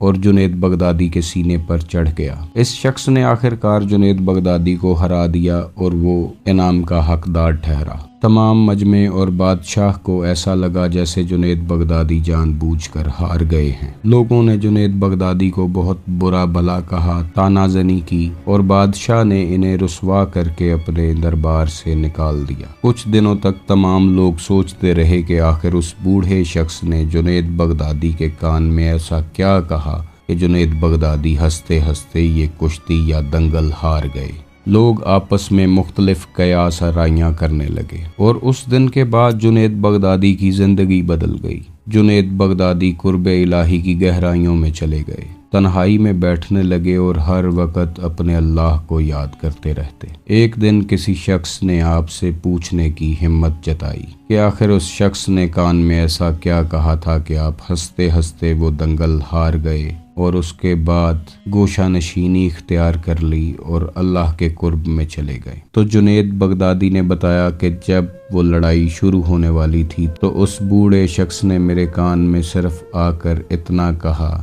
اور جنید بغدادی کے سینے پر چڑھ گیا۔ اس شخص نے آخر کار جنید بغدادی کو ہرا دیا اور وہ انعام کا حقدار ٹھہرا۔ تمام مجمع اور بادشاہ کو ایسا لگا جیسے جنید بغدادی جان بوجھ کر ہار گئے ہیں۔ لوگوں نے جنید بغدادی کو بہت برا بھلا کہا، طعنہ زنی کی اور بادشاہ نے انہیں رسوا کر کے اپنے دربار سے نکال دیا۔ کچھ دنوں تک تمام لوگ سوچتے رہے کہ آخر اس بوڑھے شخص نے جنید بغدادی کے کان میں ایسا کیا کہا کہ جنید بغدادی ہنستے ہنستے یہ کشتی یا دنگل ہار گئے۔ لوگ آپس میں مختلف قیاس آرائیاں کرنے لگے اور اس دن کے بعد جنید بغدادی کی زندگی بدل گئی۔ جنید بغدادی قرب الہی کی گہرائیوں میں چلے گئے، تنہائی میں بیٹھنے لگے اور ہر وقت اپنے اللہ کو یاد کرتے رہتے۔ ایک دن کسی شخص نے آپ سے پوچھنے کی ہمت جتائی کہ آخر اس شخص نے کان میں ایسا کیا کہا تھا کہ آپ ہنستے ہنستے وہ دنگل ہار گئے اور اس کے بعد گوشہ نشینی اختیار کر لی اور اللہ کے قرب میں چلے گئے۔ تو جنید بغدادی نے بتایا کہ جب وہ لڑائی شروع ہونے والی تھی تو اس بوڑھے شخص نے میرے کان میں صرف آ کر اتنا کہا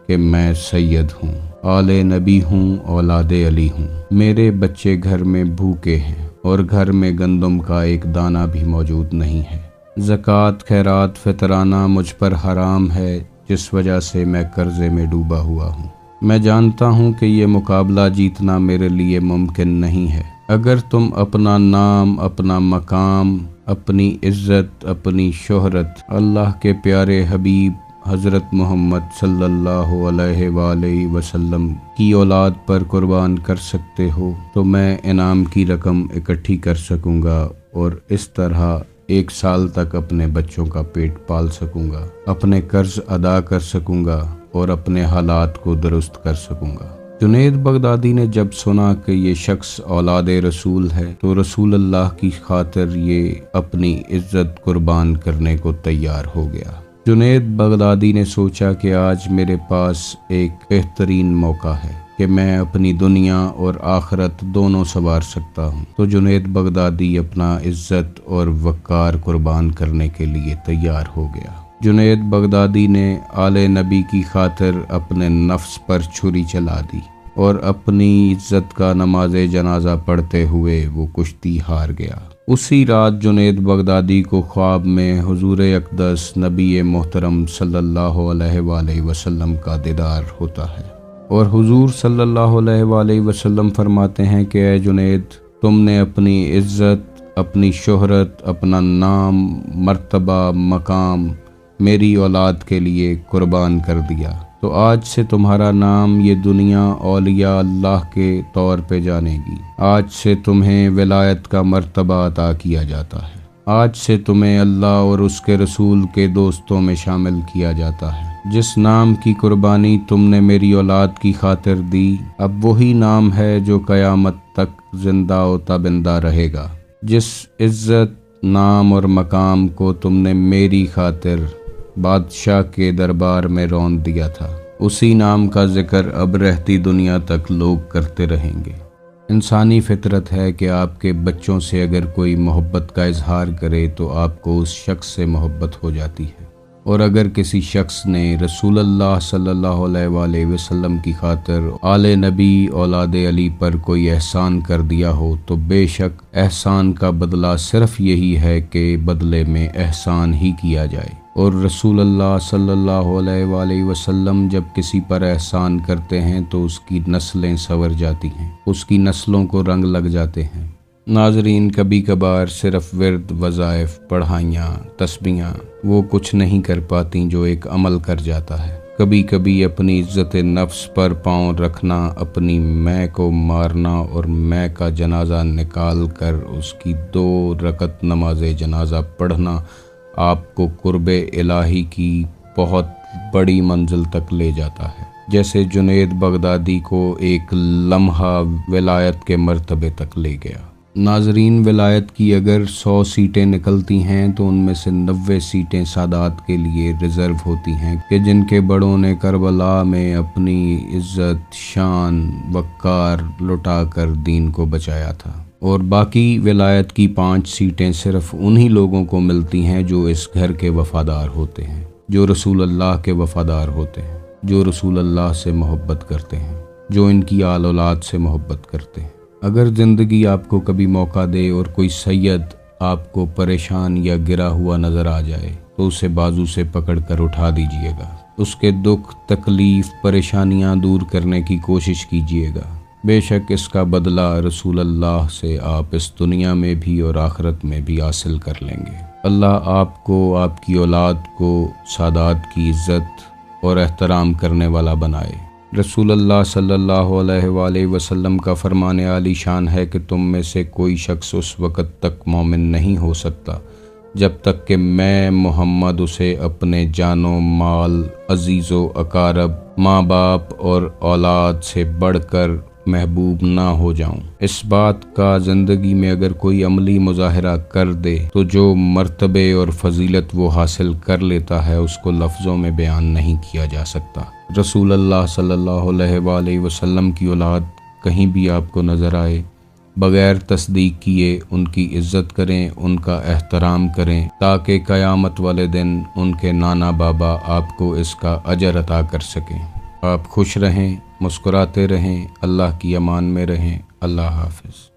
کہ میں سید ہوں، آل نبی ہوں، اولاد علی ہوں، میرے بچے گھر میں بھوکے ہیں اور گھر میں گندم کا ایک دانہ بھی موجود نہیں ہے، زکوٰۃ خیرات فطرانہ مجھ پر حرام ہے، جس وجہ سے میں قرضے میں ڈوبا ہوا ہوں۔ میں جانتا ہوں کہ یہ مقابلہ جیتنا میرے لیے ممکن نہیں ہے۔ اگر تم اپنا نام، اپنا مقام، اپنی عزت، اپنی شہرت اللہ کے پیارے حبیب حضرت محمد صلی اللہ علیہ وآلہ وسلم کی اولاد پر قربان کر سکتے ہو تو میں انعام کی رقم اکٹھی کر سکوں گا اور اس طرح 1 سال تک اپنے بچوں کا پیٹ پال سکوں گا، اپنے قرض ادا کر سکوں گا اور اپنے حالات کو درست کر سکوں گا۔ جنید بغدادی نے جب سنا کہ یہ شخص اولاد رسول ہے تو رسول اللہ کی خاطر یہ اپنی عزت قربان کرنے کو تیار ہو گیا۔ جنید بغدادی نے سوچا کہ آج میرے پاس ایک بہترین موقع ہے کہ میں اپنی دنیا اور آخرت دونوں سنوار سکتا ہوں۔ تو جنید بغدادی اپنا عزت اور وقار قربان کرنے کے لیے تیار ہو گیا۔ جنید بغدادی نے آل نبی کی خاطر اپنے نفس پر چھری چلا دی اور اپنی عزت کا نماز جنازہ پڑھتے ہوئے وہ کشتی ہار گیا۔ اسی رات جنید بغدادی کو خواب میں حضور اقدس نبی محترم صلی اللہ علیہ وآلہ وسلم کا دیدار ہوتا ہے اور حضور صلی اللہ علیہ وآلہ وسلم فرماتے ہیں کہ اے جنید، تم نے اپنی عزت، اپنی شہرت، اپنا نام، مرتبہ، مقام میری اولاد کے لیے قربان کر دیا، تو آج سے تمہارا نام یہ دنیا اولیاء اللہ کے طور پہ جانے گی۔ آج سے تمہیں ولایت کا مرتبہ عطا کیا جاتا ہے۔ آج سے تمہیں اللہ اور اس کے رسول کے دوستوں میں شامل کیا جاتا ہے۔ جس نام کی قربانی تم نے میری اولاد کی خاطر دی، اب وہی نام ہے جو قیامت تک زندہ و تابندہ رہے گا۔ جس عزت، نام اور مقام کو تم نے میری خاطر بادشاہ کے دربار میں رون دیا تھا، اسی نام کا ذکر اب رہتی دنیا تک لوگ کرتے رہیں گے۔ انسانی فطرت ہے کہ آپ کے بچوں سے اگر کوئی محبت کا اظہار کرے تو آپ کو اس شخص سے محبت ہو جاتی ہے، اور اگر کسی شخص نے رسول اللہ صلی اللہ علیہ وآلہ وسلم کی خاطر آل نبی اولاد علی پر کوئی احسان کر دیا ہو تو بے شک احسان کا بدلہ صرف یہی ہے کہ بدلے میں احسان ہی کیا جائے۔ اور رسول اللہ صلی اللہ علیہ وآلہ وسلم جب کسی پر احسان کرتے ہیں تو اس کی نسلیں سنور جاتی ہیں، اس کی نسلوں کو رنگ لگ جاتے ہیں۔ ناظرین، کبھی کبھار صرف ورد، وظائف، پڑھائیاں، تسبیحاں وہ کچھ نہیں کر پاتی جو ایک عمل کر جاتا ہے۔ کبھی کبھی اپنی عزت نفس پر پاؤں رکھنا، اپنی میں کو مارنا اور میں کا جنازہ نکال کر اس کی 2 رکعت نماز جنازہ پڑھنا آپ کو قرب الہی کی بہت بڑی منزل تک لے جاتا ہے، جیسے جنید بغدادی کو ایک لمحہ ولایت کے مرتبے تک لے گیا۔ ناظرین، ولایت کی اگر 100 سیٹیں نکلتی ہیں تو ان میں سے 90 سیٹیں سادات کے لیے ریزرو ہوتی ہیں کہ جن کے بڑوں نے کربلا میں اپنی عزت، شان، وقار لٹا کر دین کو بچایا تھا، اور باقی ولایت کی 5 سیٹیں صرف انہی لوگوں کو ملتی ہیں جو اس گھر کے وفادار ہوتے ہیں، جو رسول اللہ کے وفادار ہوتے ہیں۔ جو رسول اللہ سے محبت کرتے ہیں، جو ان کی آل اولاد سے محبت کرتے ہیں۔ اگر زندگی آپ کو کبھی موقع دے اور کوئی سید آپ کو پریشان یا گرا ہوا نظر آ جائے تو اسے بازو سے پکڑ کر اٹھا دیجیے گا، اس کے دکھ، تکلیف، پریشانیاں دور کرنے کی کوشش کیجیے گا۔ بے شک اس کا بدلہ رسول اللہ سے آپ اس دنیا میں بھی اور آخرت میں بھی حاصل کر لیں گے۔ اللہ آپ کو، آپ کی اولاد کو سادات کی عزت اور احترام کرنے والا بنائے۔ رسول اللہ صلی اللہ علیہ وآلہ وسلم کا فرمان عالی شان ہے کہ تم میں سے کوئی شخص اس وقت تک مومن نہیں ہو سکتا جب تک کہ میں محمد اسے اپنے جان و مال، عزیز و اقارب، ماں باپ اور اولاد سے بڑھ کر محبوب نہ ہو جاؤں۔ اس بات کا زندگی میں اگر کوئی عملی مظاہرہ کر دے تو جو مرتبے اور فضیلت وہ حاصل کر لیتا ہے اس کو لفظوں میں بیان نہیں کیا جا سکتا۔ رسول اللہ صلی اللہ علیہ وآلہ وسلم کی اولاد کہیں بھی آپ کو نظر آئے، بغیر تصدیق کیے ان کی عزت کریں، ان کا احترام کریں، تاکہ قیامت والے دن ان کے نانا بابا آپ کو اس کا اجر عطا کر سکیں۔ آپ خوش رہیں، مسکراتے رہیں، اللہ کی امان میں رہیں۔ اللہ حافظ۔